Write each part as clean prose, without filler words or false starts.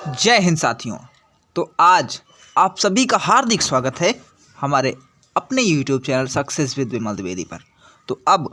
जय हिंद साथियों। तो आज आप सभी का हार्दिक स्वागत है हमारे अपने YouTube चैनल सक्सेस विद विमल द्विवेदी पर। तो अब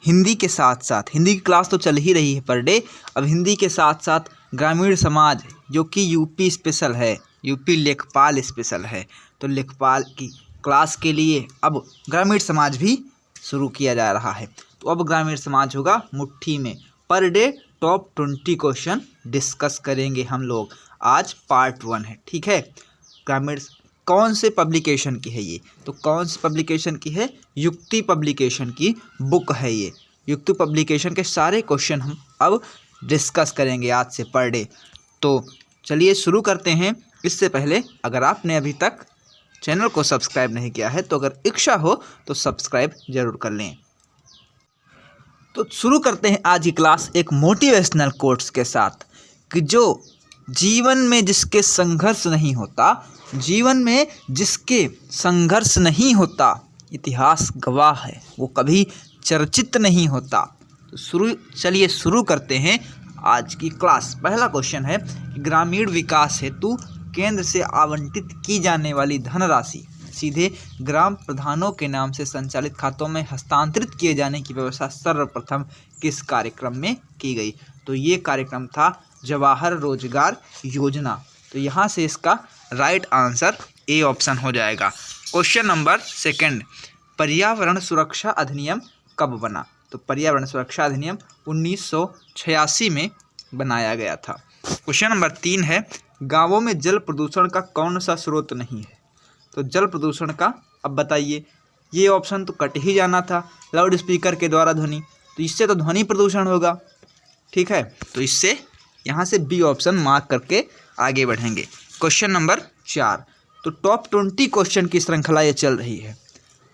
हिंदी के साथ साथ हिंदी की क्लास तो चल ही रही है पर डे, अब हिंदी के साथ साथ ग्रामीण समाज जो कि यूपी स्पेशल है, यूपी लेखपाल स्पेशल है, तो लेखपाल की क्लास के लिए अब ग्रामीण समाज भी शुरू किया जा रहा है। तो अब ग्रामीण समाज होगा मुट्ठी में, per day top 20 question discuss करेंगे हम लोग। आज पार्ट 1 है, ठीक है। ग्रामीण कौन से पब्लिकेशन की है ये? तो कौन से पब्लिकेशन की है? युक्ति पब्लिकेशन की बुक है ये। युक्ति पब्लिकेशन के सारे क्वेश्चन हम अब डिस्कस करेंगे आज से पर डे। तो चलिए शुरू करते हैं। इससे पहले अगर आपने अभी तक चैनल को सब्सक्राइब नहीं किया है तो अगर इच्छा हो तो सब्सक्राइब जरूर कर लें। तो शुरू करते हैं आज की क्लास एक मोटिवेशनल कोट्स के साथ कि जो जीवन में जिसके संघर्ष नहीं होता, जीवन में जिसके संघर्ष नहीं होता, इतिहास गवाह है वो कभी चर्चित नहीं होता। तो चलिए शुरू करते हैं आज की क्लास। पहला क्वेश्चन है कि ग्रामीण विकास हेतु केंद्र से आवंटित की जाने वाली धनराशि सीधे ग्राम प्रधानों के नाम से संचालित खातों में हस्तांतरित किए जाने की व्यवस्था सर्वप्रथम किस कार्यक्रम में की गई? तो ये कार्यक्रम था जवाहर रोजगार योजना। तो यहाँ से इसका राइट आंसर ए ऑप्शन हो जाएगा। क्वेश्चन नंबर 2, पर्यावरण सुरक्षा अधिनियम कब बना? तो पर्यावरण सुरक्षा अधिनियम 1986 में बनाया गया था। क्वेश्चन नंबर 3 है, गाँवों में जल प्रदूषण का कौन सा स्रोत नहीं है? तो जल प्रदूषण का अब बताइए। ये ऑप्शन तो कट ही जाना था, लाउड स्पीकर के द्वारा ध्वनि, तो इससे तो ध्वनि प्रदूषण होगा, ठीक है। तो इससे यहाँ से बी ऑप्शन मार्क करके आगे बढ़ेंगे। क्वेश्चन नंबर 4, तो टॉप 20 क्वेश्चन की श्रृंखला ये चल रही है।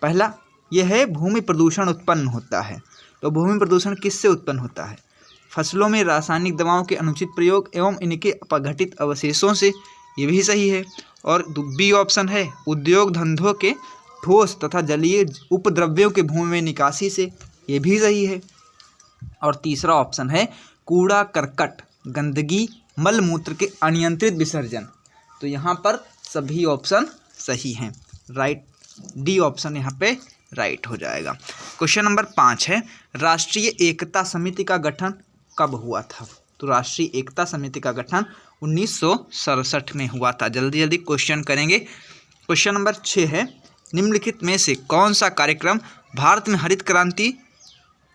पहला यह है भूमि प्रदूषण उत्पन्न होता है। तो भूमि प्रदूषण किससे उत्पन्न होता है? फसलों में रासायनिक दवाओं के अनुचित प्रयोग एवं इनके अपघटित अवशेषों से, ये भी सही है। और बी ऑप्शन है उद्योग धंधों के ठोस तथा जलीय उपद्रव्यों के भूमि में निकासी से, ये भी सही है। और तीसरा ऑप्शन है कूड़ा करकट गंदगी मल मूत्र के अनियंत्रित विसर्जन। तो यहाँ पर सभी ऑप्शन सही हैं, राइट डी ऑप्शन यहाँ पे राइट हो जाएगा। क्वेश्चन नंबर 5 है, राष्ट्रीय एकता समिति का गठन कब हुआ था? तो राष्ट्रीय एकता समिति का गठन 1967 में हुआ था। जल्दी जल्दी क्वेश्चन करेंगे। क्वेश्चन नंबर 6 है, निम्नलिखित में से कौन सा कार्यक्रम भारत में हरित क्रांति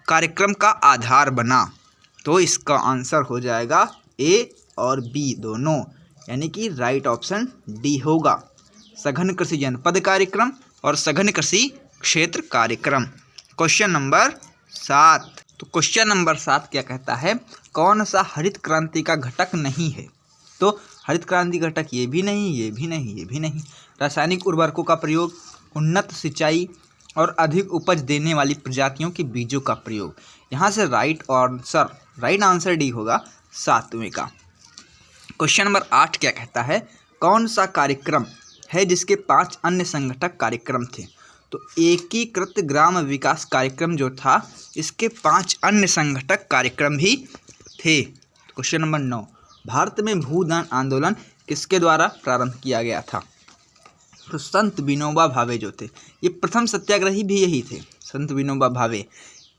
कार्यक्रम का आधार बना? तो इसका आंसर हो जाएगा ए और बी दोनों, यानी कि राइट ऑप्शन डी होगा। सघन कृषि जनपद कार्यक्रम और सघन कृषि क्षेत्र कार्यक्रम। क्वेश्चन नंबर 7, तो क्वेश्चन नंबर 7 क्या कहता है, कौन सा हरित क्रांति का घटक नहीं है? तो हरित क्रांति घटक ये भी नहीं, ये भी नहीं, ये भी नहीं। रासायनिक उर्वरकों का प्रयोग, उन्नत सिंचाई और अधिक उपज देने वाली प्रजातियों के बीजों का प्रयोग। यहाँ से राइट आंसर डी होगा 7वें का। क्वेश्चन नंबर 8 क्या कहता है, कौन सा कार्यक्रम है जिसके 5 अन्य संगठक कार्यक्रम थे? तो एकीकृत ग्राम विकास कार्यक्रम जो था, इसके 5 अन्य संगठक कार्यक्रम भी थे। क्वेश्चन नंबर 9, भारत में भूदान आंदोलन किसके द्वारा प्रारंभ किया गया था? तो संत विनोबा भावे जो थे, ये प्रथम सत्याग्रही भी यही थे, संत विनोबा भावे।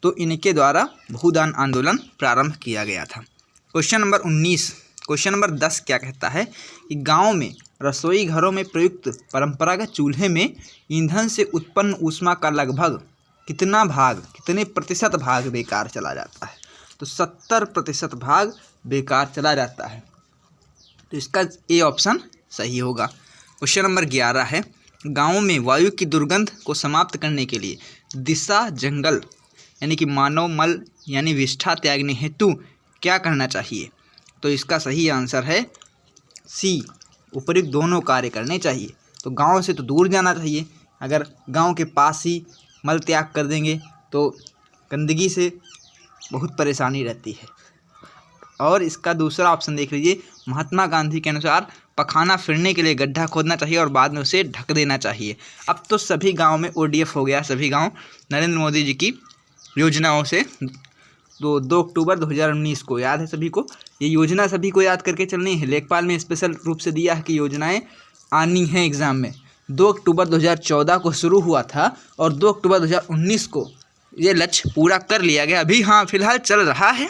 तो इनके द्वारा भूदान आंदोलन प्रारंभ किया गया था। क्वेश्चन नंबर 10 क्या कहता है कि गाँव में रसोई घरों में प्रयुक्त परंपरागत चूल्हे में ईंधन से उत्पन्न ऊष्मा का लगभग कितने प्रतिशत भाग बेकार चला जाता है? तो 70% भाग बेकार चला जाता है। तो इसका ए ऑप्शन सही होगा। क्वेश्चन नंबर 11 है, गाँव में वायु की दुर्गंध को समाप्त करने के लिए दिशा जंगल यानी कि मानव मल यानी विष्ठा त्यागने हेतु क्या करना चाहिए? तो इसका सही आंसर है सी, उपयुक्त दोनों कार्य करने चाहिए। तो गांव से तो दूर जाना चाहिए, अगर गांव के पास ही मल त्याग कर देंगे तो गंदगी से बहुत परेशानी रहती है। और इसका दूसरा ऑप्शन देख लीजिए, महात्मा गांधी के अनुसार पखाना फिरने के लिए गड्ढा खोदना चाहिए और बाद में उसे ढक देना चाहिए। अब तो सभी गाँव में ODF हो गया, सभी गाँव नरेंद्र मोदी जी की योजनाओं से 2 अक्टूबर 2019 को, याद है सभी को। ये योजना सभी को याद करके चलनी है। लेखपाल में स्पेशल रूप से दिया है कि योजनाएं आनी हैं एग्जाम में। 2 अक्टूबर 2014 को शुरू हुआ था और 2 अक्टूबर 2019 को ये लक्ष्य पूरा कर लिया गया। अभी हाँ फिलहाल चल रहा है,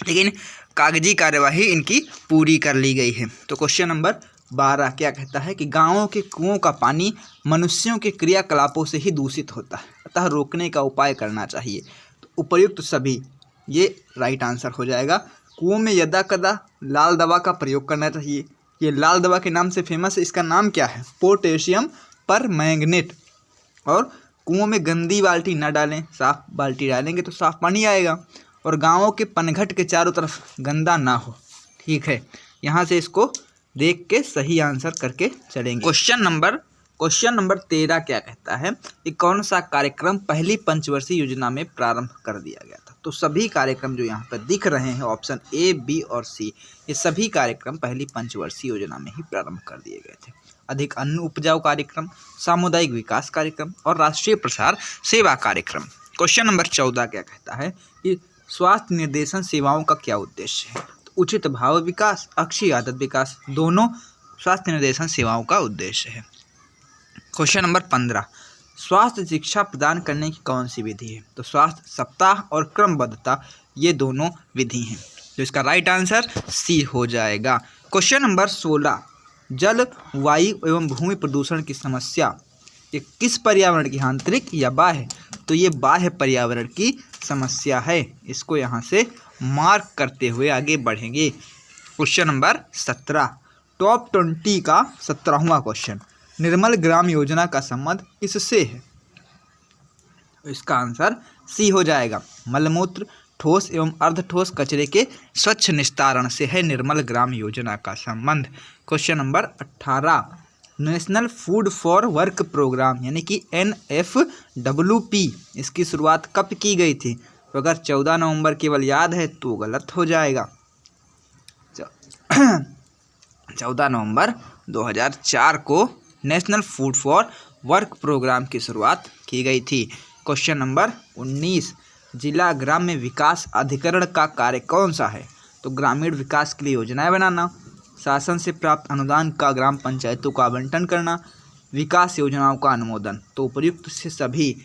लेकिन कागजी कार्यवाही इनकी पूरी कर ली गई है। तो क्वेश्चन नंबर 12 क्या कहता है कि गांवों के कुओं का पानी मनुष्यों के क्रियाकलापों से ही दूषित होता है, अतः रोकने का उपाय करना चाहिए। तो उपर्युक्त सभी, ये राइट आंसर हो जाएगा। कुओं में यदा कदा लाल दवा का प्रयोग करना चाहिए। ये लाल दवा के नाम से फेमस है, इसका नाम क्या है? Potassium permanganate. और कुओं में गंदी बाल्टी न डालें, साफ बाल्टी डालेंगे तो साफ पानी आएगा। और गांवों के पनघट के चारों तरफ गंदा ना हो। ठीक है, यहाँ से इसको देख के सही आंसर करके चलेंगे। क्वेश्चन नंबर 13 क्या कहता है कि कौन सा कार्यक्रम पहली पंचवर्षीय योजना में प्रारंभ कर दिया गया था? तो सभी कार्यक्रम जो यहाँ पर दिख रहे हैं ऑप्शन ए, बी और सी, ये सभी कार्यक्रम पहली पंचवर्षीय योजना में ही प्रारंभ कर दिए गए थे। अधिक अन्न उपजाऊ कार्यक्रम, सामुदायिक विकास कार्यक्रम और राष्ट्रीय प्रसार सेवा कार्यक्रम। क्वेश्चन नंबर 14 क्या कहता है कि स्वास्थ्य निर्देशन सेवाओं का क्या उद्देश्य है? तो उचित भाव विकास, अक्षय आदत विकास, दोनों स्वास्थ्य निर्देशन सेवाओं का उद्देश्य है। क्वेश्चन नंबर 15, स्वास्थ्य शिक्षा प्रदान करने की कौन सी विधि है? तो स्वास्थ्य सप्ताह और क्रमबद्धता, ये दोनों विधि हैं। तो इसका राइट आंसर सी हो जाएगा। क्वेश्चन नंबर 16, जल, वायु एवं भूमि प्रदूषण की समस्या ये किस पर्यावरण की, आंतरिक या बाह्य? तो ये बाह्य पर्यावरण की समस्या है। इसको यहाँ से मार्क करते हुए आगे बढ़ेंगे। क्वेश्चन नंबर 17, टॉप 20 का 17वां क्वेश्चन, निर्मल ग्राम योजना का संबंध किससे है? इसका आंसर सी हो जाएगा। मलमूत्र, ठोस एवं अर्धठोस कचरे के स्वच्छ निस्तारण से है निर्मल ग्राम योजना का संबंध। Question number 18, national food for work programme यानी कि NFWP, इसकी शुरुआत कब की गई थी? तो अगर 14 नवंबर केवल याद है तो गलत हो जाएगा। 14 नवंबर 2004 को national food for work programme की शुरुआत की गई थी। क्वेश्चन नंबर 19, जिला ग्राम्य विकास अधिकरण का कार्य कौन सा है? तो ग्रामीण विकास के लिए योजनाएं बनाना, शासन से प्राप्त अनुदान का ग्राम पंचायतों को आवंटन करना, विकास योजनाओं का अनुमोदन। तो उपयुक्त से सभी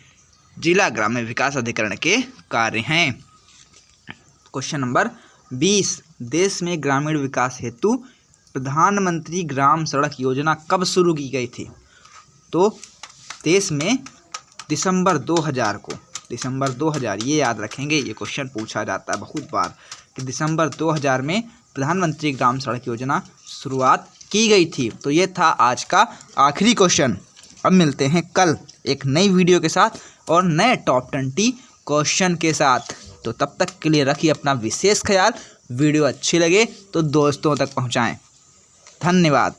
जिला ग्राम्य विकास अधिकरण के कार्य हैं। क्वेश्चन नंबर 20, देश में ग्रामीण विकास हेतु प्रधानमंत्री ग्राम सड़क योजना कब शुरू की गई थी? तो देश में दिसंबर 2000 को, दिसंबर 2000, ये याद रखेंगे, ये क्वेश्चन पूछा जाता है बहुत बार कि दिसंबर 2000 में प्रधानमंत्री ग्राम सड़क योजना शुरुआत की गई थी। तो ये था आज का आखिरी क्वेश्चन। अब मिलते हैं कल एक नई वीडियो के साथ और नए टॉप 20 क्वेश्चन के साथ। तो तब तक के लिए रखिए अपना विशेष ख्याल। वीडियो अच्छी लगे तो दोस्तों तक पहुंचाएं। धन्यवाद।